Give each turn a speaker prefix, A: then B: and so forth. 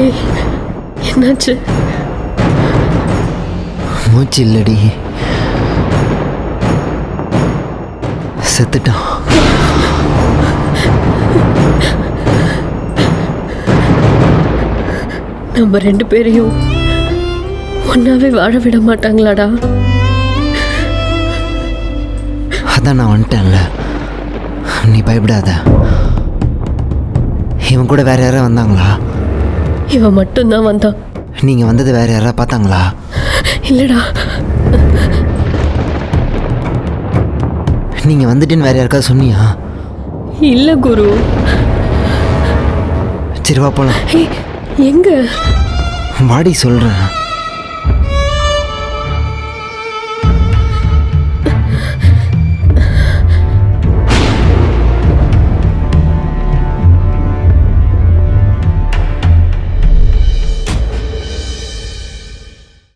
A: ஏய், என்னாச்சு?
B: மூச்சு இல்லடி, செத்துட்டான்.
A: நம்ம 2 பேரையும் ஒன்னாவே வாழ விட மாட்டாங்களாடா?
B: அதான் நான் வந்துட்டேன்ல, நீ பயப்படாத. இவன் கூட வேற யாராவது வந்தாங்களா?
A: இவன் மட்டும்தான் வந்தான்.
B: நீங்கள் வந்தது வேற யாராவது பார்த்தாங்களா?
A: இல்லடா,
B: நீங்கள் வந்துட்டுன்னு வேற யாருக்காவது சொன்னியா?
A: இல்ல குரு.
B: சரி வா போலாம்.
A: ஏய், எங்க?
B: வாடி சொல்கிறேன்.